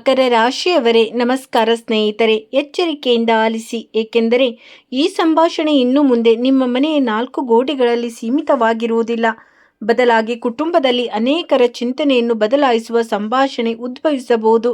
ಮಕರ ರಾಶಿಯವರೇ ನಮಸ್ಕಾರ ಸ್ನೇಹಿತರೆ. ಎಚ್ಚರಿಕೆಯಿಂದ ಆಲಿಸಿ, ಏಕೆಂದರೆ ಈ ಸಂಭಾಷಣೆ ಇನ್ನು ಮುಂದೆ ನಿಮ್ಮ ಮನೆಯ 4 ಗೋಡೆಗಳಲ್ಲಿ ಸೀಮಿತವಾಗಿರುವುದಿಲ್ಲ. ಬದಲಾಗಿ ಕುಟುಂಬದಲ್ಲಿ ಅನೇಕರ ಚಿಂತನೆಯನ್ನು ಬದಲಾಯಿಸುವ ಸಂಭಾಷಣೆ ಉದ್ಭವಿಸಬಹುದು.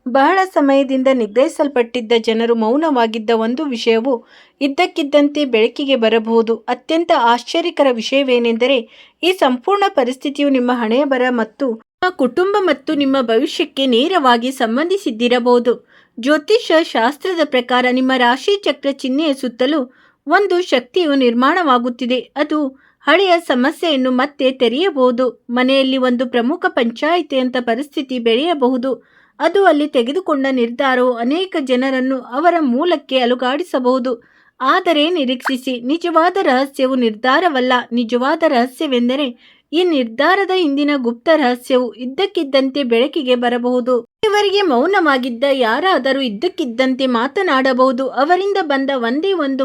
ಬಹಳ ಸಮಯದಿಂದ ನಿಗ್ರಹಿಸಲ್ಪಟ್ಟಿದ್ದ ಜನರು ಮೌನವಾಗಿದ್ದ ಒಂದು ವಿಷಯವು ಇದ್ದಕ್ಕಿದ್ದಂತೆ ಬೆಳಕಿಗೆ ಬರಬಹುದು. ಅತ್ಯಂತ ಆಶ್ಚರ್ಯಕರ ವಿಷಯವೇನೆಂದರೆ, ಈ ಸಂಪೂರ್ಣ ಪರಿಸ್ಥಿತಿಯು ನಿಮ್ಮ ಹಣೆಬರಹ ಮತ್ತು ನಿಮ್ಮ ಕುಟುಂಬ ಮತ್ತು ನಿಮ್ಮ ಭವಿಷ್ಯಕ್ಕೆ ನೇರವಾಗಿ ಸಂಬಂಧಿಸಿದ್ದಿರಬಹುದು. ಜ್ಯೋತಿಷ್ಯ ಶಾಸ್ತ್ರದ ಪ್ರಕಾರ ನಿಮ್ಮ ರಾಶಿ ಚಕ್ರ ಚಿಹ್ನೆಯ ಸುತ್ತಲೂ ಒಂದು ಶಕ್ತಿಯು ನಿರ್ಮಾಣವಾಗುತ್ತಿದೆ. ಅದು ಹಳೆಯ ಸಮಸ್ಯೆಯನ್ನು ಮತ್ತೆ ತೆರೆಯಬಹುದು. ಮನೆಯಲ್ಲಿ ಒಂದು ಪ್ರಮುಖ ಪಂಚಾಯಿತಿಯಂಥ ಪರಿಸ್ಥಿತಿ ಬೆಳೆಯಬಹುದು. ಅದು ಅಲ್ಲಿ ತೆಗೆದುಕೊಂಡ ನಿರ್ಧಾರವು ಅನೇಕ ಜನರನ್ನು ಅವರ ಮೂಲಕ್ಕೆ ಅಲುಗಾಡಿಸಬಹುದು. ಆದರೆ ನಿರೀಕ್ಷಿಸಿ, ನಿಜವಾದ ರಹಸ್ಯವು ನಿರ್ಧಾರವಲ್ಲ. ನಿಜವಾದ ರಹಸ್ಯವೆಂದರೆ ಈ ನಿರ್ಧಾರದ ಹಿಂದಿನ ಗುಪ್ತ ರಹಸ್ಯವು ಇದ್ದಕ್ಕಿದ್ದಂತೆ ಬೆಳಕಿಗೆ ಬರಬಹುದು. ಇವರಿಗೆ ಮೌನವಾಗಿದ್ದ ಯಾರಾದರೂ ಇದ್ದಕ್ಕಿದ್ದಂತೆ ಮಾತನಾಡಬಹುದು. ಅವರಿಂದ ಬಂದ ಒಂದೇ ಒಂದು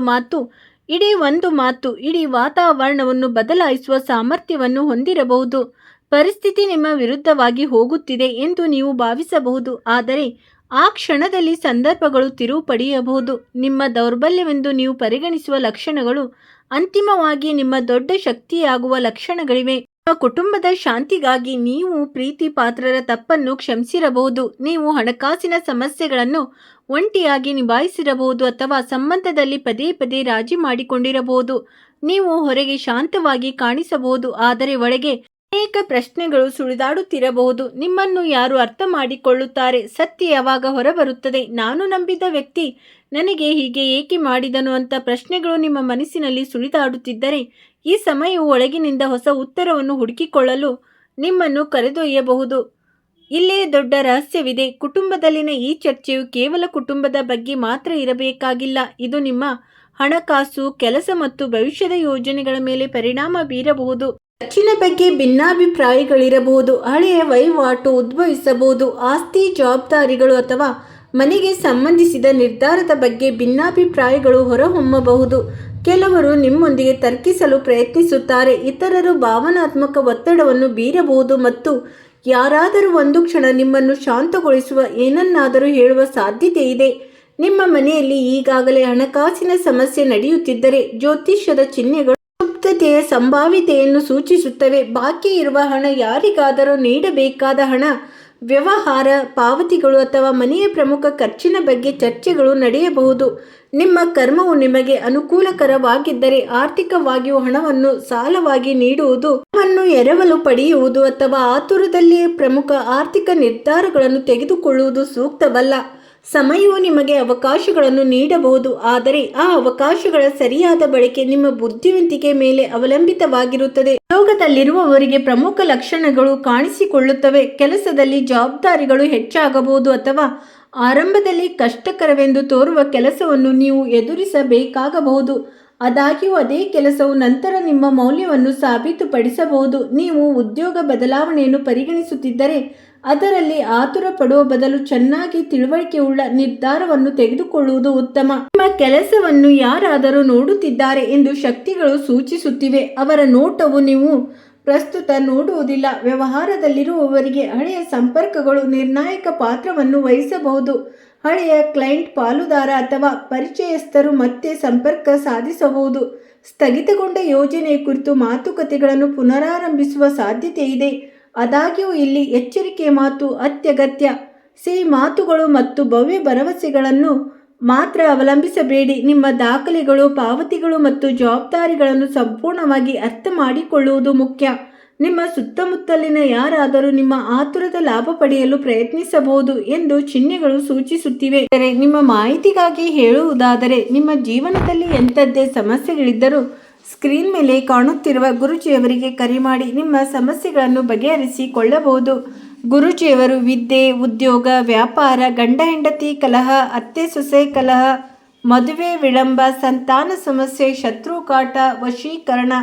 ಮಾತು ಇಡೀ ವಾತಾವರಣವನ್ನು ಬದಲಾಯಿಸುವ ಸಾಮರ್ಥ್ಯವನ್ನು ಹೊಂದಿರಬಹುದು. ಪರಿಸ್ಥಿತಿ ನಿಮ್ಮ ವಿರುದ್ಧವಾಗಿ ಹೋಗುತ್ತಿದೆ ಎಂದು ನೀವು ಭಾವಿಸಬಹುದು, ಆದರೆ ಆ ಕ್ಷಣದಲ್ಲಿ ಸಂದರ್ಭಗಳು ತಿರುವು ಪಡೆಯಬಹುದು. ನಿಮ್ಮ ದೌರ್ಬಲ್ಯವೆಂದು ನೀವು ಪರಿಗಣಿಸುವ ಲಕ್ಷಣಗಳು ಅಂತಿಮವಾಗಿ ನಿಮ್ಮ ದೊಡ್ಡ ಶಕ್ತಿಯಾಗುವ ಲಕ್ಷಣಗಳಿವೆ. ನಿಮ್ಮ ಕುಟುಂಬದ ಶಾಂತಿಗಾಗಿ ನೀವು ಪ್ರೀತಿ ಪಾತ್ರರ ತಪ್ಪನ್ನು ಕ್ಷಮಿಸಿರಬಹುದು. ನೀವು ಹಣಕಾಸಿನ ಸಮಸ್ಯೆಗಳನ್ನು ಒಂಟಿಯಾಗಿ ನಿಭಾಯಿಸಿರಬಹುದು ಅಥವಾ ಸಂಬಂಧದಲ್ಲಿ ಪದೇ ಪದೇ ರಾಜಿ ಮಾಡಿಕೊಂಡಿರಬಹುದು. ನೀವು ಹೊರಗೆ ಶಾಂತವಾಗಿ ಕಾಣಿಸಬಹುದು, ಆದರೆ ಒಳಗೆ ಅನೇಕ ಪ್ರಶ್ನೆಗಳು ಸುಳಿದಾಡುತ್ತಿರಬಹುದು. ನಿಮ್ಮನ್ನು ಯಾರು ಅರ್ಥ ಮಾಡಿಕೊಳ್ಳುತ್ತಾರೆ? ಸತ್ಯ ಯಾವಾಗ ಹೊರಬರುತ್ತದೆ? ನಾನು ನಂಬಿದ ವ್ಯಕ್ತಿ ನನಗೆ ಹೀಗೆ ಏಕೆ ಮಾಡಿದನು ಅಂತ ಪ್ರಶ್ನೆಗಳು ನಿಮ್ಮ ಮನಸ್ಸಿನಲ್ಲಿ ಸುಳಿದಾಡುತ್ತಿದ್ದರೆ, ಈ ಸಮಯವು ಒಳಗಿನಿಂದ ಹೊಸ ಉತ್ತರವನ್ನು ಹುಡುಕಿಕೊಳ್ಳಲು ನಿಮ್ಮನ್ನು ಕರೆದೊಯ್ಯಬಹುದು. ಇಲ್ಲೇ ದೊಡ್ಡ ರಹಸ್ಯವಿದೆ. ಕುಟುಂಬದಲ್ಲಿನ ಈ ಚರ್ಚೆಯು ಕೇವಲ ಕುಟುಂಬದ ಬಗ್ಗೆ ಮಾತ್ರ ಇರಬೇಕಾಗಿಲ್ಲ. ಇದು ನಿಮ್ಮ ಹಣಕಾಸು, ಕೆಲಸ ಮತ್ತು ಭವಿಷ್ಯದ ಯೋಜನೆಗಳ ಮೇಲೆ ಪರಿಣಾಮ ಬೀರಬಹುದು. ಖರ್ಚಿನ ಬಗ್ಗೆ ಭಿನ್ನಾಭಿಪ್ರಾಯಗಳಿರಬಹುದು. ಹಳೆಯ ವಹಿವಾಟು ಉದ್ಭವಿಸಬಹುದು. ಆಸ್ತಿ, ಜವಾಬ್ದಾರಿಗಳು ಅಥವಾ ಮನೆಗೆ ಸಂಬಂಧಿಸಿದ ನಿರ್ಧಾರದ ಬಗ್ಗೆ ಭಿನ್ನಾಭಿಪ್ರಾಯಗಳು ಹೊರಹೊಮ್ಮಬಹುದು. ಕೆಲವರು ನಿಮ್ಮೊಂದಿಗೆ ತರ್ಕಿಸಲು ಪ್ರಯತ್ನಿಸುತ್ತಾರೆ. ಇತರರು ಭಾವನಾತ್ಮಕ ಒತ್ತಡವನ್ನು ಬೀರಬಹುದು ಮತ್ತು ಯಾರಾದರೂ ಒಂದು ಕ್ಷಣ ನಿಮ್ಮನ್ನು ಶಾಂತಗೊಳಿಸುವ ಏನನ್ನಾದರೂ ಹೇಳುವ ಸಾಧ್ಯತೆ ಇದೆ. ನಿಮ್ಮ ಮನೆಯಲ್ಲಿ ಈಗಾಗಲೇ ಹಣಕಾಸಿನ ಸಮಸ್ಯೆ ನಡೆಯುತ್ತಿದ್ದರೆ, ಜ್ಯೋತಿಷ್ಯದ ಚಿಹ್ನೆಗಳು ಗುಪ್ತತೆಯ ಸಂಭಾವ್ಯತೆಯನ್ನು ಸೂಚಿಸುತ್ತವೆ. ಬಾಕಿ ಇರುವ ಹಣ, ಯಾರಿಗಾದರೂ ನೀಡಬೇಕಾದ ಹಣ, ವ್ಯವಹಾರ ಪಾವತಿಗಳು ಅಥವಾ ಮನೆಯ ಪ್ರಮುಖ ಖರ್ಚಿನ ಬಗ್ಗೆ ಚರ್ಚೆಗಳು ನಡೆಯಬಹುದು. ನಿಮ್ಮ ಕರ್ಮವು ನಿಮಗೆ ಅನುಕೂಲಕರವಾಗಿದ್ದರೆ ಆರ್ಥಿಕವಾಗಿಯೂ ಹಣವನ್ನು ಸಾಲವಾಗಿ ನೀಡುವುದು, ಹಣವನ್ನು ಎರವಲು ಪಡೆಯುವುದು ಅಥವಾ ಆತುರದಲ್ಲಿ ಪ್ರಮುಖ ಆರ್ಥಿಕ ನಿರ್ಧಾರಗಳನ್ನು ತೆಗೆದುಕೊಳ್ಳುವುದು ಸೂಕ್ತವಲ್ಲ. ಸಮಯವು ನಿಮಗೆ ಅವಕಾಶಗಳನ್ನು ನೀಡಬಹುದು, ಆದರೆ ಆ ಅವಕಾಶಗಳ ಸರಿಯಾದ ಬಳಕೆ ನಿಮ್ಮ ಬುದ್ಧಿವಂತಿಕೆ ಮೇಲೆ ಅವಲಂಬಿತವಾಗಿರುತ್ತದೆ. ಉದ್ಯೋಗದಲ್ಲಿರುವವರಿಗೆ ಪ್ರಮುಖ ಲಕ್ಷಣಗಳು ಕಾಣಿಸಿಕೊಳ್ಳುತ್ತವೆ. ಕೆಲಸದಲ್ಲಿ ಜವಾಬ್ದಾರಿಗಳು ಹೆಚ್ಚಾಗಬಹುದು ಅಥವಾ ಆರಂಭದಲ್ಲಿ ಕಷ್ಟಕರವೆಂದು ತೋರುವ ಕೆಲಸವನ್ನು ನೀವು ಎದುರಿಸಬೇಕಾಗಬಹುದು. ಆದಾಗ್ಯೂ ಅದೇ ಕೆಲಸವು ನಂತರ ನಿಮ್ಮ ಮೌಲ್ಯವನ್ನು ಸಾಬೀತುಪಡಿಸಬಹುದು. ನೀವು ಉದ್ಯೋಗ ಬದಲಾವಣೆಯನ್ನು ಪರಿಗಣಿಸುತ್ತಿದ್ದರೆ, ಅದರಲ್ಲಿ ಆತುರ ಪಡುವ ಬದಲು ಚೆನ್ನಾಗಿ ತಿಳುವಳಿಕೆಯುಳ್ಳ ನಿರ್ಧಾರವನ್ನು ತೆಗೆದುಕೊಳ್ಳುವುದು ಉತ್ತಮ. ನಿಮ್ಮ ಕೆಲಸವನ್ನು ಯಾರಾದರೂ ನೋಡುತ್ತಿದ್ದಾರೆ ಎಂದು ಶಕ್ತಿಗಳು ಸೂಚಿಸುತ್ತಿವೆ. ಅವರ ನೋಟವು ನೀವು ಪ್ರಸ್ತುತ ನೋಡುವುದಿಲ್ಲ. ವ್ಯವಹಾರದಲ್ಲಿರುವವರಿಗೆ ಹಳೆಯ ಸಂಪರ್ಕಗಳು ನಿರ್ಣಾಯಕ ಪಾತ್ರವನ್ನು ವಹಿಸಬಹುದು. ಹಳೆಯ ಕ್ಲೈಂಟ್, ಪಾಲುದಾರ ಅಥವಾ ಪರಿಚಯಸ್ಥರು ಮತ್ತೆ ಸಂಪರ್ಕ ಸಾಧಿಸಬಹುದು. ಸ್ಥಗಿತಗೊಂಡ ಯೋಜನೆಯ ಕುರಿತು ಮಾತುಕತೆಗಳನ್ನು ಪುನರಾರಂಭಿಸುವ ಸಾಧ್ಯತೆ ಇದೆ. ಆದಾಗ್ಯೂ ಇಲ್ಲಿ ಎಚ್ಚರಿಕೆಯ ಮಾತು ಅತ್ಯಗತ್ಯ. ಸಿಹಿ ಮಾತುಗಳು ಮತ್ತು ಭವ್ಯ ಭರವಸೆಗಳನ್ನು ಮಾತ್ರ ಅವಲಂಬಿಸಬೇಡಿ. ನಿಮ್ಮ ದಾಖಲೆಗಳು, ಪಾವತಿಗಳು ಮತ್ತು ಜವಾಬ್ದಾರಿಗಳನ್ನು ಸಂಪೂರ್ಣವಾಗಿ ಅರ್ಥ ಮಾಡಿಕೊಳ್ಳುವುದು ಮುಖ್ಯ. ನಿಮ್ಮ ಸುತ್ತಮುತ್ತಲಿನ ಯಾರಾದರೂ ನಿಮ್ಮ ಆತುರದ ಲಾಭ ಪಡೆಯಲು ಪ್ರಯತ್ನಿಸಬಹುದು ಎಂದು ಚಿಹ್ನೆಗಳು ಸೂಚಿಸುತ್ತಿವೆ. ನಿಮ್ಮ ಮಾಹಿತಿಗಾಗಿ ಹೇಳುವುದಾದರೆ, ನಿಮ್ಮ ಜೀವನದಲ್ಲಿ ಎಂಥದ್ದೇ ಸಮಸ್ಯೆಗಳಿದ್ದರೂ ಸ್ಕ್ರೀನ್ ಮೇಲೆ ಕಾಣುತ್ತಿರುವ ಗುರೂಜಿಯವರಿಗೆ ಕರೆ ಮಾಡಿ ನಿಮ್ಮ ಸಮಸ್ಯೆಗಳನ್ನು ಬಗೆಹರಿಸಿಕೊಳ್ಳಬಹುದು. ಗುರೂಜಿಯವರು ವಿದ್ಯೆ, ಉದ್ಯೋಗ, ವ್ಯಾಪಾರ, ಗಂಡ ಹೆಂಡತಿ ಕಲಹ, ಅತ್ತೆ ಸೊಸೆ ಕಲಹ, ಮದುವೆ ವಿಳಂಬ, ಸಂತಾನ ಸಮಸ್ಯೆ, ಶತ್ರುಕಾಟ, ವಶೀಕರಣ,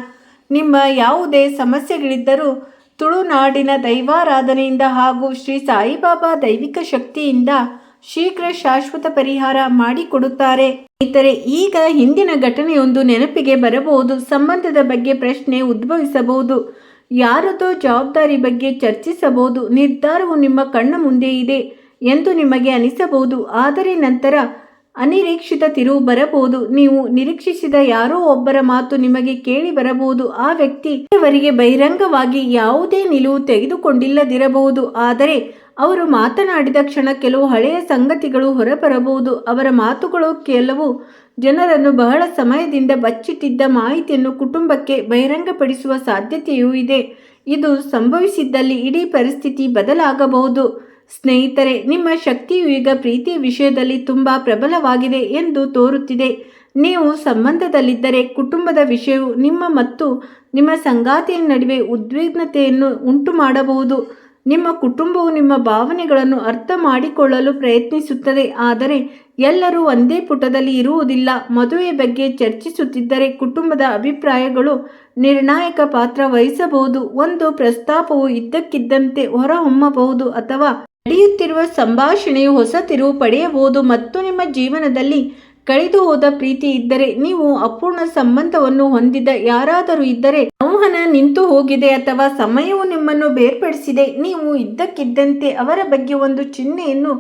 ನಿಮ್ಮ ಯಾವುದೇ ಸಮಸ್ಯೆಗಳಿದ್ದರೂ ತುಳುನಾಡಿನ ದೈವಾರಾಧನೆಯಿಂದ ಹಾಗೂ ಶ್ರೀ ಸಾಯಿಬಾಬಾ ದೈವಿಕ ಶಕ್ತಿಯಿಂದ ಶೀಘ್ರ ಶಾಶ್ವತ ಪರಿಹಾರ ಮಾಡಿಕೊಡುತ್ತಾರೆ. ಸ್ನೇಹಿತರೆ, ಈಗ ಹಿಂದಿನ ಘಟನೆಯೊಂದು ನೆನಪಿಗೆ ಬರಬಹುದು. ಸಂಬಂಧದ ಬಗ್ಗೆ ಪ್ರಶ್ನೆ ಉದ್ಭವಿಸಬಹುದು. ಯಾರದೋ ಜವಾಬ್ದಾರಿ ಬಗ್ಗೆ ಚರ್ಚಿಸಬಹುದು. ನಿರ್ಧಾರವು ನಿಮ್ಮ ಕಣ್ಣ ಮುಂದೆ ಇದೆ. ಎಂದು ನಿಮಗೆ ಅನಿಸಬಹುದು. ಆದರೆ ನಂತರ ಅನಿರೀಕ್ಷಿತ ತಿರುವು ಬರಬಹುದು. ನೀವು ನಿರೀಕ್ಷಿಸಿದ ಯಾರೋ ಒಬ್ಬರ ಮಾತು ನಿಮಗೆ ಕೇಳಿ ಬರಬಹುದು. ಆ ವ್ಯಕ್ತಿ ಇವರಿಗೆ ಬಹಿರಂಗವಾಗಿ ಯಾವುದೇ ನಿಲುವು ತೆಗೆದುಕೊಂಡಿಲ್ಲದಿರಬಹುದು, ಆದರೆ ಅವರು ಮಾತನಾಡಿದ ಕ್ಷಣ ಕೆಲವು ಹಳೆಯ ಸಂಗತಿಗಳು ಹೊರಬರಬಹುದು. ಅವರ ಮಾತುಗಳು ಕೆಲವು ಜನರನ್ನು ಬಹಳ ಸಮಯದಿಂದ ಬಚ್ಚಿಟ್ಟಿದ್ದ ಮಾಹಿತಿಯನ್ನು ಕುಟುಂಬಕ್ಕೆ ಬಹಿರಂಗಪಡಿಸುವ ಸಾಧ್ಯತೆಯೂ ಇದೆ. ಇದು ಸಂಭವಿಸಿದ್ದಲ್ಲಿ ಇಡೀ ಪರಿಸ್ಥಿತಿ ಬದಲಾಗಬಹುದು. ಸ್ನೇಹಿತರೆ, ನಿಮ್ಮ ಶಕ್ತಿಯು ಈಗ ಪ್ರೀತಿಯ ವಿಷಯದಲ್ಲಿ ತುಂಬ ಪ್ರಬಲವಾಗಿದೆ ಎಂದು ತೋರುತ್ತಿದೆ. ನೀವು ಸಂಬಂಧದಲ್ಲಿದ್ದರೆ ಕುಟುಂಬದ ವಿಷಯವು ನಿಮ್ಮ ಮತ್ತು ನಿಮ್ಮ ಸಂಗಾತಿಯ ನಡುವೆ ಉದ್ವಿಗ್ನತೆಯನ್ನು ಉಂಟು ಮಾಡಬಹುದು. ನಿಮ್ಮ ಕುಟುಂಬವು ನಿಮ್ಮ ಭಾವನೆಗಳನ್ನು ಅರ್ಥ ಮಾಡಿಕೊಳ್ಳಲು ಪ್ರಯತ್ನಿಸುತ್ತದೆ, ಆದರೆ ಎಲ್ಲರೂ ಒಂದೇ ಪುಟದಲ್ಲಿ ಇರುವುದಿಲ್ಲ. ಮದುವೆಯ ಬಗ್ಗೆ ಚರ್ಚಿಸುತ್ತಿದ್ದರೆ ಕುಟುಂಬದ ಅಭಿಪ್ರಾಯಗಳು ನಿರ್ಣಾಯಕ ಪಾತ್ರ ವಹಿಸಬಹುದು. ಒಂದು ಪ್ರಸ್ತಾಪವು ಇದ್ದಕ್ಕಿದ್ದಂತೆ ಹೊರಹೊಮ್ಮಬಹುದು ಅಥವಾ ನಡೆಯುತ್ತಿರುವ ಸಂಭಾಷಣೆಯು ಹೊಸ ತಿರುವು ಪಡೆಯಬಹುದು. ಮತ್ತು ನಿಮ್ಮ ಜೀವನದಲ್ಲಿ ಕಳೆದು ಹೋದ ಪ್ರೀತಿ ಇದ್ದರೆ, ನೀವು ಅಪೂರ್ಣ ಸಂಬಂಧವನ್ನು ಹೊಂದಿದ ಯಾರಾದರೂ ಇದ್ದರೆ, ಸಂವಹನ ನಿಂತು ಹೋಗಿದೆ ಅಥವಾ ಸಮಯವು ನಿಮ್ಮನ್ನು ಬೇರ್ಪಡಿಸಿದೆ, ನೀವು ಇದ್ದಕ್ಕಿದ್ದಂತೆ ಅವರ ಬಗ್ಗೆ ಒಂದು ಚಿಹ್ನೆಯನ್ನು.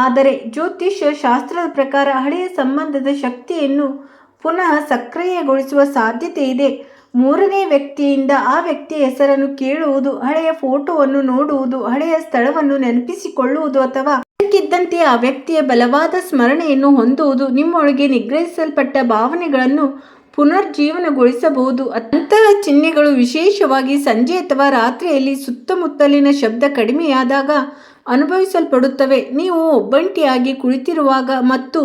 ಆದರೆ ಜ್ಯೋತಿಷ್ಯ ಶಾಸ್ತ್ರದ ಪ್ರಕಾರ ಹಳೆಯ ಸಂಬಂಧದ ಶಕ್ತಿಯನ್ನು ಪುನಃ ಸಕ್ರಿಯಗೊಳಿಸುವ ಸಾಧ್ಯತೆ ಇದೆ. ಮೂರನೇ ವ್ಯಕ್ತಿಯಿಂದ ಆ ವ್ಯಕ್ತಿಯ ಹೆಸರನ್ನು ಕೇಳುವುದು, ಹಳೆಯ ಫೋಟೋವನ್ನು ನೋಡುವುದು, ಹಳೆಯ ಸ್ಥಳವನ್ನು ನೆನಪಿಸಿಕೊಳ್ಳುವುದು ಅಥವಾ ಇದ್ದಕ್ಕಿದ್ದಂತೆ ಆ ವ್ಯಕ್ತಿಯ ಬಲವಾದ ಸ್ಮರಣೆಯನ್ನು ಹೊಂದುವುದು ನಿಮ್ಮೊಳಗೆ ನಿಗ್ರಹಿಸಲ್ಪಟ್ಟ ಭಾವನೆಗಳನ್ನು ಪುನರ್ಜೀವನಗೊಳಿಸಬಹುದು. ಅಂತಹ ಚಿಹ್ನೆಗಳು ವಿಶೇಷವಾಗಿ ಸಂಜೆ ಅಥವಾ ರಾತ್ರಿಯಲ್ಲಿ ಸುತ್ತಮುತ್ತಲಿನ ಶಬ್ದ ಕಡಿಮೆಯಾದಾಗ ಅನುಭವಿಸಲ್ಪಡುತ್ತವೆ. ನೀವು ಒಬ್ಬಂಟಿಯಾಗಿ ಕುಳಿತಿರುವಾಗ ಮತ್ತು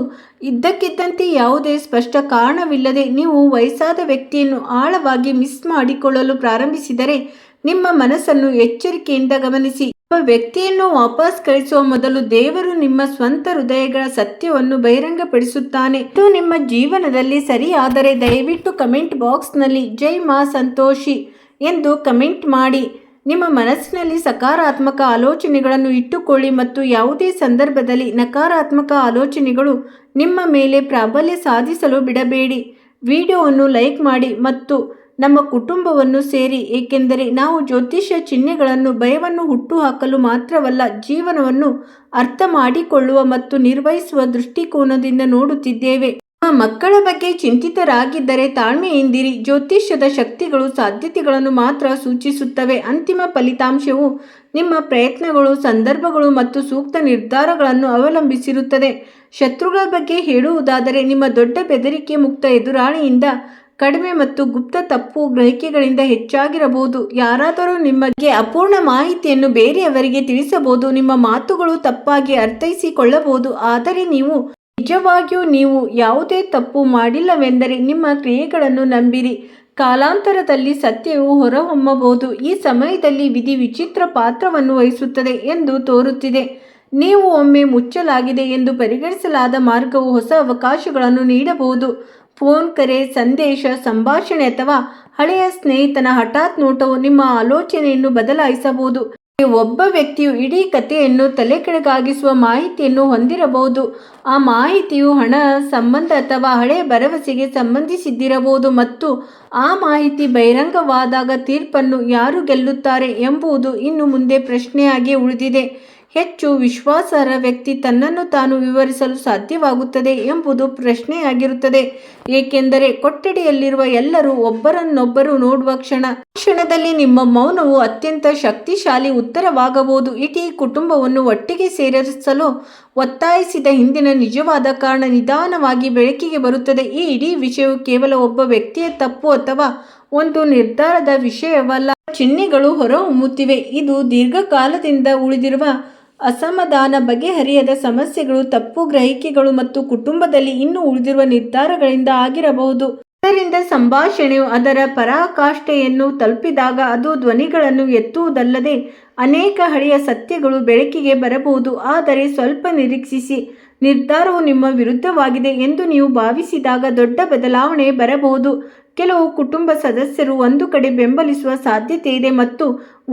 ಇದ್ದಕ್ಕಿದ್ದಂತೆ ಯಾವುದೇ ಸ್ಪಷ್ಟ ಕಾರಣವಿಲ್ಲದೆ ನೀವು ವಯಸ್ಸಾದ ವ್ಯಕ್ತಿಯನ್ನು ಆಳವಾಗಿ ಮಿಸ್ ಮಾಡಿಕೊಳ್ಳಲು ಪ್ರಾರಂಭಿಸಿದರೆ, ನಿಮ್ಮ ಮನಸ್ಸನ್ನು ಎಚ್ಚರಿಕೆಯಿಂದ ಗಮನಿಸಿ. ಒಬ್ಬ ವ್ಯಕ್ತಿಯನ್ನು ವಾಪಸ್ ಕಳಿಸುವ ಮೊದಲು ದೇವರು ನಿಮ್ಮ ಸ್ವಂತ ಹೃದಯಗಳ ಸತ್ಯವನ್ನು ಬಹಿರಂಗಪಡಿಸುತ್ತಾನೆ. ಇದು ನಿಮ್ಮ ಜೀವನದಲ್ಲಿ ಸರಿಯಾದರೆ ದಯವಿಟ್ಟು ಕಮೆಂಟ್ ಬಾಕ್ಸ್ನಲ್ಲಿ ಜೈ ಮಾ ಸಂತೋಷಿ ಎಂದು ಕಮೆಂಟ್ ಮಾಡಿ. ನಿಮ್ಮ ಮನಸ್ಸಿನಲ್ಲಿ ಸಕಾರಾತ್ಮಕ ಆಲೋಚನೆಗಳನ್ನು ಇಟ್ಟುಕೊಳ್ಳಿ ಮತ್ತು ಯಾವುದೇ ಸಂದರ್ಭದಲ್ಲಿ ನಕಾರಾತ್ಮಕ ಆಲೋಚನೆಗಳು ನಿಮ್ಮ ಮೇಲೆ ಪ್ರಾಬಲ್ಯ ಸಾಧಿಸಲು ಬಿಡಬೇಡಿ. ವಿಡಿಯೋವನ್ನು ಲೈಕ್ ಮಾಡಿ ಮತ್ತು ನಮ್ಮ ಕುಟುಂಬವನ್ನು ಸೇರಿ, ಏಕೆಂದರೆ ನಾವು ಜ್ಯೋತಿಷ್ಯ ಚಿಹ್ನೆಗಳನ್ನು ಭಯವನ್ನು ಹುಟ್ಟುಹಾಕಲು ಮಾತ್ರವಲ್ಲ, ಜೀವನವನ್ನು ಅರ್ಥ ಮಾಡಿಕೊಳ್ಳುವ ಮತ್ತು ನಿರ್ವಹಿಸುವ ದೃಷ್ಟಿಕೋನದಿಂದ ನೋಡುತ್ತಿದ್ದೇವೆ. ನಿಮ್ಮ ಮಕ್ಕಳ ಬಗ್ಗೆ ಚಿಂತಿತರಾಗಿದ್ದರೆ ತಾಳ್ಮೆಯಿಂದಿರಿ. ಜ್ಯೋತಿಷ್ಯದ ಶಕ್ತಿಗಳು ಸಾಧ್ಯತೆಗಳನ್ನು ಮಾತ್ರ ಸೂಚಿಸುತ್ತವೆ. ಅಂತಿಮ ಫಲಿತಾಂಶವು ನಿಮ್ಮ ಪ್ರಯತ್ನಗಳು, ಸಂದರ್ಭಗಳು ಮತ್ತು ಸೂಕ್ತ ನಿರ್ಧಾರಗಳನ್ನು ಅವಲಂಬಿಸಿರುತ್ತದೆ. ಶತ್ರುಗಳ ಬಗ್ಗೆ ಹೇಳುವುದಾದರೆ, ನಿಮ್ಮ ದೊಡ್ಡ ಬೆದರಿಕೆ ಮುಕ್ತ ಎದುರಾಳಿಯಿಂದ ಕಡಿಮೆ ಮತ್ತು ಗುಪ್ತ ತಪ್ಪು ಗ್ರಹಿಕೆಗಳಿಂದ ಹೆಚ್ಚಾಗಿರಬಹುದು. ಯಾರಾದರೂ ನಿಮಗೆ ಅಪೂರ್ಣ ಮಾಹಿತಿಯನ್ನು ಬೇರೆಯವರಿಗೆ ತಿಳಿಸಬಹುದು. ನಿಮ್ಮ ಮಾತುಗಳು ತಪ್ಪಾಗಿ ಅರ್ಥೈಸಿಕೊಳ್ಳಬಹುದು, ಆದರೆ ನಿಜವಾಗಿಯೂ ನೀವು ಯಾವುದೇ ತಪ್ಪು ಮಾಡಿಲ್ಲವೆಂದರೆ ನಿಮ್ಮ ಕ್ರಿಯೆಗಳನ್ನು ನಂಬಿರಿ. ಕಾಲಾಂತರದಲ್ಲಿ ಸತ್ಯವು ಹೊರಹೊಮ್ಮಬಹುದು. ಈ ಸಮಯದಲ್ಲಿ ವಿಧಿ ವಿಚಿತ್ರ ಪಾತ್ರವನ್ನು ವಹಿಸುತ್ತದೆ ಎಂದು ತೋರುತ್ತಿದೆ. ನೀವು ಒಮ್ಮೆ ಮುಚ್ಚಲಾಗಿದೆ ಎಂದು ಪರಿಗಣಿಸಲಾದ ಮಾರ್ಗವು ಹೊಸ ಅವಕಾಶಗಳನ್ನು ನೀಡಬಹುದು. ಫೋನ್ ಕರೆ, ಸಂದೇಶ, ಸಂಭಾಷಣೆ ಅಥವಾ ಹಳೆಯ ಸ್ನೇಹಿತನ ಹಠಾತ್ ನೋಟವು ನಿಮ್ಮ ಆಲೋಚನೆಯನ್ನು ಬದಲಾಯಿಸಬಹುದು. ಒಬ್ಬ ವ್ಯಕ್ತಿಯು ಇಡೀ ಕಥೆಯನ್ನು ತಲೆಕೆಳಗಾಗಿಸುವ ಮಾಹಿತಿಯನ್ನು ಹೊಂದಿರಬಹುದು. ಆ ಮಾಹಿತಿಯು ಹಣ, ಸಂಬಂಧ ಅಥವಾ ಹಳೆಯ ಭರವಸೆಗೆ ಸಂಬಂಧಿಸಿದ್ದಿರಬಹುದು ಮತ್ತು ಆ ಮಾಹಿತಿ ಬಹಿರಂಗವಾದಾಗ ತೀರ್ಪನ್ನು ಯಾರು ಗೆಲ್ಲುತ್ತಾರೆ ಎಂಬುದು ಇನ್ನು ಮುಂದೆ ಪ್ರಶ್ನೆಯಾಗಿ ಉಳಿದಿದೆ. ಹೆಚ್ಚು ವಿಶ್ವಾಸಾರ್ಹ ವ್ಯಕ್ತಿ ತನ್ನನ್ನು ತಾನು ವಿವರಿಸಲು ಸಾಧ್ಯವಾಗುತ್ತದೆ ಎಂಬುದು ಪ್ರಶ್ನೆಯಾಗಿರುತ್ತದೆ, ಏಕೆಂದರೆ ಕೊಠಡಿಯಲ್ಲಿರುವ ಎಲ್ಲರೂ ಒಬ್ಬರನ್ನೊಬ್ಬರು ನೋಡುವ ಕ್ಷಣದಲ್ಲಿ ನಿಮ್ಮ ಮೌನವು ಅತ್ಯಂತ ಶಕ್ತಿಶಾಲಿ ಉತ್ತರವಾಗಬಹುದು. ಇಡೀ ಕುಟುಂಬವನ್ನು ಒಟ್ಟಿಗೆ ಸೇರಿಸಲು ಒತ್ತಾಯಿಸಿದ ಹಿಂದಿನ ನಿಜವಾದ ಕಾರಣ ನಿಧಾನವಾಗಿ ಬೆಳಕಿಗೆ ಬರುತ್ತದೆ. ಈ ಇಡೀ ವಿಷಯವು ಕೇವಲ ಒಬ್ಬ ವ್ಯಕ್ತಿಯ ತಪ್ಪು ಅಥವಾ ಒಂದು ನಿರ್ಧಾರದ ವಿಷಯವಲ್ಲ. ಚಿಹ್ನೆಗಳು ಹೊರಹೊಮ್ಮುತ್ತಿವೆ. ಇದು ದೀರ್ಘಕಾಲದಿಂದ ಉಳಿದಿರುವ ಅಸಮಾಧಾನ, ಬಗೆಹರಿಯದ ಸಮಸ್ಯೆಗಳು, ತಪ್ಪು ಗ್ರಹಿಕೆಗಳು ಮತ್ತು ಕುಟುಂಬದಲ್ಲಿ ಇನ್ನೂ ಉಳಿದಿರುವ ನಿರ್ಧಾರಗಳಿಂದ ಆಗಿರಬಹುದು. ಇದರಿಂದ ಸಂಭಾಷಣೆಯು ಅದರ ಪರಾಕಾಷ್ಠೆಯನ್ನು ತಲುಪಿದಾಗ ಅದು ಧ್ವನಿಗಳನ್ನು ಎತ್ತುವುದಲ್ಲದೆ ಅನೇಕ ಹಳೆಯ ಸತ್ಯಗಳು ಬೆಳಕಿಗೆ ಬರಬಹುದು. ಆದರೆ ಸ್ವಲ್ಪ ನಿರೀಕ್ಷಿಸಿ. ನಿರ್ಧಾರವು ನಿಮ್ಮ ವಿರುದ್ಧವಾಗಿದೆ ಎಂದು ನೀವು ಭಾವಿಸಿದಾಗ ದೊಡ್ಡ ಬದಲಾವಣೆ ಬರಬಹುದು. ಕೆಲವು ಕುಟುಂಬ ಸದಸ್ಯರು ಒಂದು ಕಡೆ ಬೆಂಬಲಿಸುವ ಸಾಧ್ಯತೆ ಇದೆ ಮತ್ತು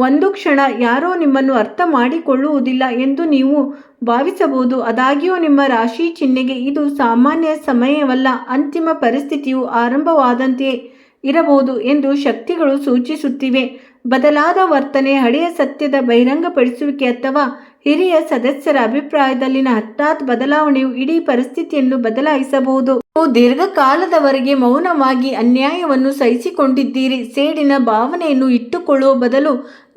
ಒಂದು ಕ್ಷಣ ಯಾರೋ ನಿಮ್ಮನ್ನು ಅರ್ಥ ಮಾಡಿಕೊಳ್ಳುವುದಿಲ್ಲ ಎಂದು ನೀವು ಭಾವಿಸಬಹುದು. ಆದಾಗ್ಯೂ ನಿಮ್ಮ ರಾಶಿ ಚಿಹ್ನೆಗೆ ಇದು ಸಾಮಾನ್ಯ ಸಮಯವಲ್ಲ. ಅಂತಿಮ ಪರಿಸ್ಥಿತಿಯು ಆರಂಭವಾದಂತೆಯೇ ಇರಬಹುದು ಎಂದು ಶಕ್ತಿಗಳು ಸೂಚಿಸುತ್ತಿವೆ. ಬದಲಾದ ವರ್ತನೆ, ಹಳೆಯ ಸತ್ಯದ ಬಹಿರಂಗಪಡಿಸುವಿಕೆ ಅಥವಾ ಹಿರಿಯ ಸದಸ್ಯರ ಅಭಿಪ್ರಾಯದಲ್ಲಿನ ಹಠಾತ್ ಬದಲಾವಣೆಯು ಇಡೀ ಪರಿಸ್ಥಿತಿಯನ್ನು ಬದಲಾಯಿಸಬಹುದು. ನೀವು ದೀರ್ಘಕಾಲದವರೆಗೆ ಮೌನವಾಗಿ ಅನ್ಯಾಯವನ್ನು ಸಹಿಸಿಕೊಂಡಿದ್ದೀರಿ. ಸೇಡಿನ ಭಾವನೆಯನ್ನು ಇಟ್ಟುಕೊಳ್ಳುವ ಬದಲು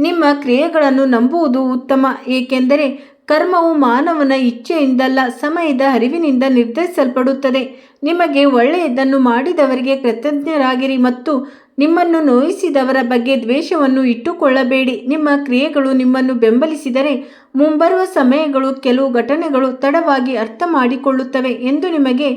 ನಿಮ್ಮ ಕ್ರಿಯೆಗಳನ್ನು ನಂಬುವುದು ಉತ್ತಮ, ಏಕೆಂದರೆ ಕರ್ಮವು ಮಾನವನ ಇಚ್ಛೆಯಿಂದಲ್ಲ, ಸಮಯದ ಹರಿವಿನಿಂದ ನಿರ್ಧರಿಸಲ್ಪಡುತ್ತದೆ. ನಿಮಗೆ ಒಳ್ಳೆಯದನ್ನು ಮಾಡಿದವರಿಗೆ ಕೃತಜ್ಞರಾಗಿರಿ ಮತ್ತು ನಿಮ್ಮನ್ನು ನೋಯಿಸಿದವರ ಬಗ್ಗೆ ದ್ವೇಷವನ್ನು ಇಟ್ಟುಕೊಳ್ಳಬೇಡಿ. ನಿಮ್ಮ ಕ್ರಿಯೆಗಳು ನಿಮ್ಮನ್ನು ಬೆಂಬಲಿಸಿದರೆ ಮುಂಬರುವ ಸಮಯಗಳು ಕೆಲವು ಘಟನೆಗಳು ತಡವಾಗಿ ಅರ್ಥ ಮಾಡಿಕೊಳ್ಳುತ್ತವೆ ಎಂದು ನಿಮಗೆ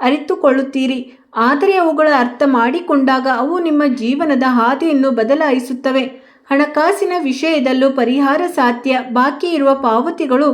ಅರಿತುಕೊಳ್ಳುತ್ತೀರಿ, ಆದರೆ ಅವುಗಳ ಅರ್ಥ ಮಾಡಿಕೊಂಡಾಗ ಅವು ನಿಮ್ಮ ಜೀವನದ ಹಾದಿಯನ್ನು ಬದಲಾಯಿಸುತ್ತವೆ. ಹಣಕಾಸಿನ ವಿಷಯದಲ್ಲೂ ಪರಿಹಾರ ಸಾಧ್ಯ. ಬಾಕಿ ಇರುವ ಪಾವತಿಗಳು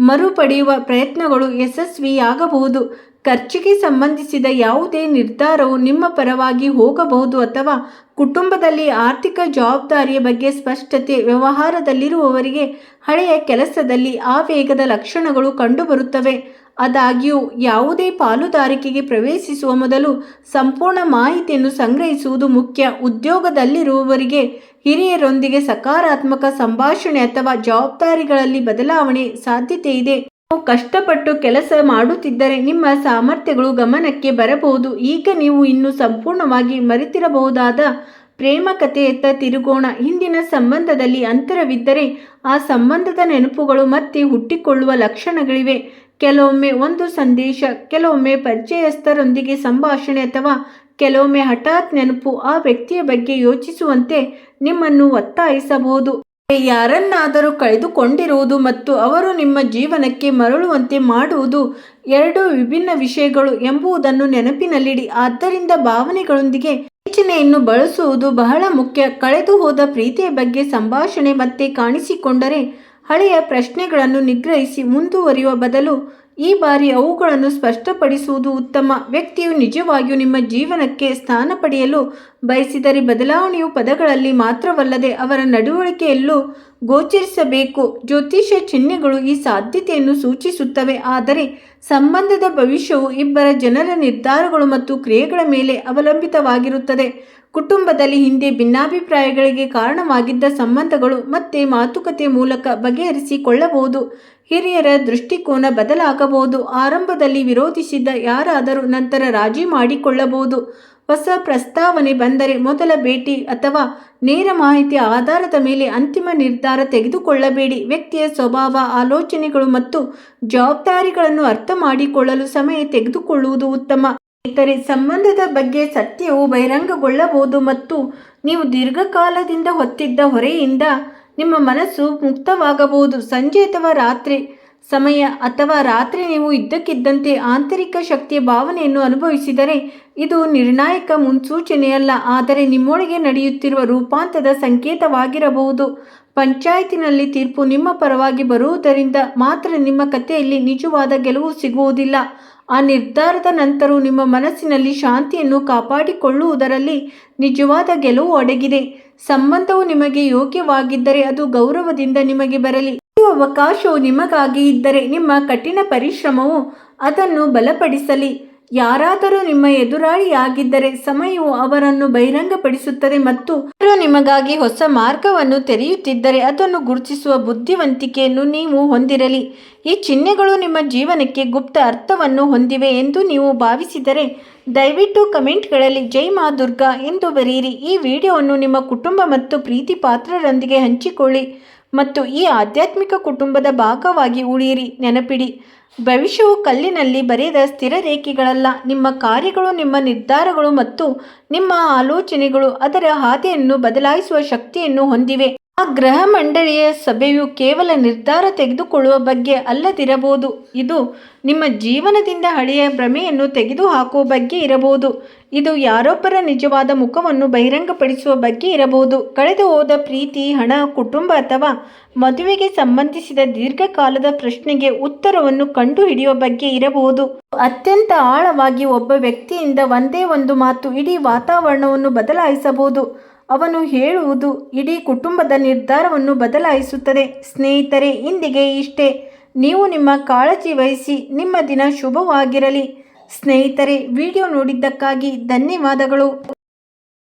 ಮರುಪಡೆಯುವ ಪ್ರಯತ್ನಗಳು ಯಶಸ್ವಿಯಾಗಬಹುದು. ಖರ್ಚಿಗೆ ಸಂಬಂಧಿಸಿದ ಯಾವುದೇ ನಿರ್ಧಾರವು ನಿಮ್ಮ ಪರವಾಗಿ ಹೋಗಬಹುದು ಅಥವಾ ಕುಟುಂಬದಲ್ಲಿ ಆರ್ಥಿಕ ಜವಾಬ್ದಾರಿಯ ಬಗ್ಗೆ ಸ್ಪಷ್ಟತೆ. ವ್ಯವಹಾರದಲ್ಲಿರುವವರಿಗೆ ಹಳೆಯ ಕೆಲಸದಲ್ಲಿ ಆವೇಗದ ಲಕ್ಷಣಗಳು ಕಂಡುಬರುತ್ತವೆ. ಆದಾಗ್ಯೂ ಯಾವುದೇ ಪಾಲುದಾರಿಕೆಗೆ ಪ್ರವೇಶಿಸುವ ಮೊದಲು ಸಂಪೂರ್ಣ ಮಾಹಿತಿಯನ್ನು ಸಂಗ್ರಹಿಸುವುದು ಮುಖ್ಯ. ಉದ್ಯೋಗದಲ್ಲಿರುವವರಿಗೆ ಹಿರಿಯರೊಂದಿಗೆ ಸಕಾರಾತ್ಮಕ ಸಂಭಾಷಣೆ ಅಥವಾ ಜವಾಬ್ದಾರಿಗಳಲ್ಲಿ ಬದಲಾವಣೆ ಸಾಧ್ಯತೆ ಇದೆ. ನೀವು ಕಷ್ಟಪಟ್ಟು ಕೆಲಸ ಮಾಡುತ್ತಿದ್ದರೆ ನಿಮ್ಮ ಸಾಮರ್ಥ್ಯಗಳು ಗಮನಕ್ಕೆ ಬರಬಹುದು. ಈಗ ನೀವು ಇನ್ನೂ ಸಂಪೂರ್ಣವಾಗಿ ಮರೆತಿರಬಹುದಾದ ಪ್ರೇಮ ಕಥೆಯತ್ತ ತಿರುಗೋಣ. ಹಿಂದಿನ ಸಂಬಂಧದಲ್ಲಿ ಅಂತರವಿದ್ದರೆ ಆ ಸಂಬಂಧದ ನೆನಪುಗಳು ಮತ್ತೆ ಹುಟ್ಟಿಕೊಳ್ಳುವ ಲಕ್ಷಣಗಳಿವೆ. ಕೆಲವೊಮ್ಮೆ ಒಂದು ಸಂದೇಶ, ಕೆಲವೊಮ್ಮೆ ಪರಿಚಯಸ್ಥರೊಂದಿಗೆ ಸಂಭಾಷಣೆ ಅಥವಾ ಕೆಲವೊಮ್ಮೆ ಹಠಾತ್ ನೆನಪು ಆ ವ್ಯಕ್ತಿಯ ಬಗ್ಗೆ ಯೋಚಿಸುವಂತೆ ನಿಮ್ಮನ್ನು ಒತ್ತಾಯಿಸಬಹುದು. ಯಾರನ್ನಾದರೂ ಕಳೆದುಕೊಂಡಿರುವುದು ಮತ್ತು ಅವರು ನಿಮ್ಮ ಜೀವನಕ್ಕೆ ಮರಳುವಂತೆ ಮಾಡುವುದು ಎರಡು ವಿಭಿನ್ನ ವಿಷಯಗಳು ಎಂಬುದನ್ನು ನೆನಪಿನಲ್ಲಿಡಿ. ಆದ್ದರಿಂದ ಭಾವನೆಗಳೊಂದಿಗೆ ಯೋಚನೆಯನ್ನು ಬಳಸುವುದು ಬಹಳ ಮುಖ್ಯ. ಕಳೆದು ಹೋದ ಪ್ರೀತಿಯ ಬಗ್ಗೆ ಸಂಭಾಷಣೆ ಮತ್ತೆ ಕಾಣಿಸಿಕೊಂಡರೆ ಹಳೆಯ ಪ್ರಶ್ನೆಗಳನ್ನು ನಿಗ್ರಹಿಸಿ ಮುಂದುವರಿಯುವ ಬದಲು ಈ ಬಾರಿ ಅವುಗಳನ್ನು ಸ್ಪಷ್ಟಪಡಿಸುವುದು ಉತ್ತಮ. ವ್ಯಕ್ತಿಯು ನಿಜವಾಗಿಯೂ ನಿಮ್ಮ ಜೀವನಕ್ಕೆ ಸ್ಥಾನ ಪಡೆಯಲು ಬಯಸಿದರೆ ಬದಲಾವಣೆಯು ಪದಗಳಲ್ಲಿ ಮಾತ್ರವಲ್ಲದೆ ಅವರ ನಡವಳಿಕೆಯಲ್ಲೂ ಗೋಚರಿಸಬೇಕು. ಜ್ಯೋತಿಷ್ಯ ಚಿಹ್ನೆಗಳು ಈ ಸಾಧ್ಯತೆಯನ್ನು ಸೂಚಿಸುತ್ತವೆ, ಆದರೆ ಸಂಬಂಧದ ಭವಿಷ್ಯವು ಇಬ್ಬರ ಜನರ ನಿರ್ಧಾರಗಳು ಮತ್ತು ಕ್ರಿಯೆಗಳ ಮೇಲೆ ಅವಲಂಬಿತವಾಗಿರುತ್ತದೆ. ಕುಟುಂಬದಲ್ಲಿ ಹಿಂದೆ ಭಿನ್ನಾಭಿಪ್ರಾಯಗಳಿಗೆ ಕಾರಣವಾಗಿದ್ದ ಸಂಬಂಧಗಳು ಮತ್ತೆ ಮಾತುಕತೆ ಮೂಲಕ ಬಗೆಹರಿಸಿಕೊಳ್ಳಬಹುದು. ಹಿರಿಯರ ದೃಷ್ಟಿಕೋನ ಬದಲಾಗಬಹುದು. ಆರಂಭದಲ್ಲಿ ವಿರೋಧಿಸಿದ್ದ ಯಾರಾದರೂ ನಂತರ ರಾಜಿ ಮಾಡಿಕೊಳ್ಳಬಹುದು. ಹೊಸ ಪ್ರಸ್ತಾವನೆ ಬಂದರೆ ಮೊದಲ ಭೇಟಿ ಅಥವಾ ನೇರ ಮಾಹಿತಿಯ ಆಧಾರದ ಮೇಲೆ ಅಂತಿಮ ನಿರ್ಧಾರ ತೆಗೆದುಕೊಳ್ಳಬೇಡಿ. ವ್ಯಕ್ತಿಯ ಸ್ವಭಾವ, ಆಲೋಚನೆಗಳು ಮತ್ತು ಜವಾಬ್ದಾರಿಗಳನ್ನು ಅರ್ಥ ಮಾಡಿಕೊಳ್ಳಲು ಸಮಯ ತೆಗೆದುಕೊಳ್ಳುವುದು ಉತ್ತಮ. ಇತರೆ ಸಂಬಂಧದ ಬಗ್ಗೆ ಸತ್ಯವು ಬಹಿರಂಗಗೊಳ್ಳಬಹುದು ಮತ್ತು ನೀವು ದೀರ್ಘಕಾಲದಿಂದ ಹೊತ್ತಿದ್ದ ಹೊರೆಯಿಂದ ನಿಮ್ಮ ಮನಸ್ಸು ಮುಕ್ತವಾಗಬಹುದು. ಸಂಜೆ ಅಥವಾ ರಾತ್ರಿ ಸಮಯ ಅಥವಾ ರಾತ್ರಿ ನೀವು ಇದ್ದಕ್ಕಿದ್ದಂತೆ ಆಂತರಿಕ ಶಕ್ತಿಯ ಭಾವನೆಯನ್ನು ಅನುಭವಿಸಿದರೆ ಇದು ನಿರ್ಣಾಯಕ ಮುನ್ಸೂಚನೆಯಲ್ಲ, ಆದರೆ ನಿಮ್ಮೊಳಗೆ ನಡೆಯುತ್ತಿರುವ ರೂಪಾಂತರದ ಸಂಕೇತವಾಗಿರಬಹುದು. ಪಂಚಾಯತಿನಲ್ಲಿ ತೀರ್ಪು ನಿಮ್ಮ ಪರವಾಗಿ ಬರುವುದರಿಂದ ಮಾತ್ರ ನಿಮ್ಮ ಕಥೆಯಲ್ಲಿ ನಿಜವಾದ ಗೆಲುವು ಸಿಗುವುದಿಲ್ಲ. ಆ ನಿರ್ಧಾರದ ನಂತರವೂ ನಿಮ್ಮ ಮನಸ್ಸಿನಲ್ಲಿ ಶಾಂತಿಯನ್ನು ಕಾಪಾಡಿಕೊಳ್ಳುವುದರಲ್ಲಿ ನಿಜವಾದ ಗೆಲುವು ಅಡಗಿದೆ. ಸಂಬಂಧವು ನಿಮಗೆ ಯೋಗ್ಯವಾಗಿದ್ದರೆ ಅದು ಗೌರವದಿಂದ ನಿಮಗೆ ಬರಲಿ. ಈ ಅವಕಾಶವು ನಿಮಗಾಗಿ ಇದ್ದರೆ ನಿಮ್ಮ ಕಠಿಣ ಪರಿಶ್ರಮವು ಅದನ್ನು ಬಲಪಡಿಸಲಿ. ಯಾರಾದರೂ ನಿಮ್ಮ ಎದುರಾಳಿಯಾಗಿದ್ದರೆ ಸಮಯವು ಅವರನ್ನು ಬಹಿರಂಗಪಡಿಸುತ್ತದೆ ಮತ್ತು ಅವರು ನಿಮಗಾಗಿ ಹೊಸ ಮಾರ್ಗವನ್ನು ತೆರೆಯುತ್ತಿದ್ದರೆ ಅದನ್ನು ಗುರುತಿಸುವ ಬುದ್ಧಿವಂತಿಕೆಯನ್ನು ನೀವು ಹೊಂದಿರಲಿ. ಈ ಚಿಹ್ನೆಗಳು ನಿಮ್ಮ ಜೀವನಕ್ಕೆ ಗುಪ್ತ ಅರ್ಥವನ್ನು ಹೊಂದಿವೆ ಎಂದು ನೀವು ಭಾವಿಸಿದರೆ ದಯವಿಟ್ಟು ಕಮೆಂಟ್ಗಳಲ್ಲಿ ಜೈ ಮಾ ದುರ್ಗಾ ಎಂದು ಬರೆಯಿರಿ. ಈ ವಿಡಿಯೋವನ್ನು ನಿಮ್ಮ ಕುಟುಂಬ ಮತ್ತು ಪ್ರೀತಿ ಪಾತ್ರರೊಂದಿಗೆ ಹಂಚಿಕೊಳ್ಳಿ ಮತ್ತು ಈ ಆಧ್ಯಾತ್ಮಿಕ ಕುಟುಂಬದ ಭಾಗವಾಗಿ ಉಳಿಯಿರಿ. ನೆನಪಿಡಿ, ಭವಿಷ್ಯವು ಕಲ್ಲಿನಲ್ಲಿ ಬರೆದ ಸ್ಥಿರ ರೇಖೆಗಳಲ್ಲ. ನಿಮ್ಮ ಕಾರ್ಯಗಳು, ನಿಮ್ಮ ನಿರ್ಧಾರಗಳು ಮತ್ತು ನಿಮ್ಮ ಆಲೋಚನೆಗಳು ಅದರ ಹಾದಿಯನ್ನು ಬದಲಾಯಿಸುವ ಶಕ್ತಿಯನ್ನು ಹೊಂದಿವೆ. ಆ ಗ್ರಹ ಮಂಡಳಿಯ ಸಭೆಯು ಕೇವಲ ನಿರ್ಧಾರ ತೆಗೆದುಕೊಳ್ಳುವ ಬಗ್ಗೆ ಅಲ್ಲದಿರಬಹುದು, ಇದು ನಿಮ್ಮ ಜೀವನದಿಂದ ಹಳೆಯ ಭ್ರಮೆಯನ್ನು ತೆಗೆದುಹಾಕುವ ಬಗ್ಗೆ ಇರಬಹುದು. ಇದು ಯಾರೊಬ್ಬರ ನಿಜವಾದ ಮುಖವನ್ನು ಬಹಿರಂಗಪಡಿಸುವ ಬಗ್ಗೆ ಇರಬಹುದು. ಕಳೆದು ಹೋದ ಪ್ರೀತಿ, ಹಣ, ಕುಟುಂಬ ಅಥವಾ ಮದುವೆಗೆ ಸಂಬಂಧಿಸಿದ ದೀರ್ಘಕಾಲದ ಪ್ರಶ್ನೆಗೆ ಉತ್ತರವನ್ನು ಕಂಡುಹಿಡಿಯುವ ಬಗ್ಗೆ ಇರಬಹುದು. ಅತ್ಯಂತ ಆಳವಾಗಿ ಒಬ್ಬ ವ್ಯಕ್ತಿಯಿಂದ ಒಂದೇ ಒಂದು ಮಾತು ಇಡೀ ವಾತಾವರಣವನ್ನು ಬದಲಾಯಿಸಬಹುದು. ಅವನು ಹೇಳುವುದು ಇಡೀ ಕುಟುಂಬದ ನಿರ್ಧಾರವನ್ನು ಬದಲಾಯಿಸುತ್ತದೆ. ಸ್ನೇಹಿತರೆ, ಇಂದಿಗೆ ಇಷ್ಟೇ. ನೀವು ನಿಮ್ಮ ಕಾಳಜಿ ವಹಿಸಿ. ನಿಮ್ಮ ದಿನ ಶುಭವಾಗಿರಲಿ. ಸ್ನೇಹಿತರೆ, ವಿಡಿಯೋ ನೋಡಿದ್ದಕ್ಕಾಗಿ ಧನ್ಯವಾದಗಳು.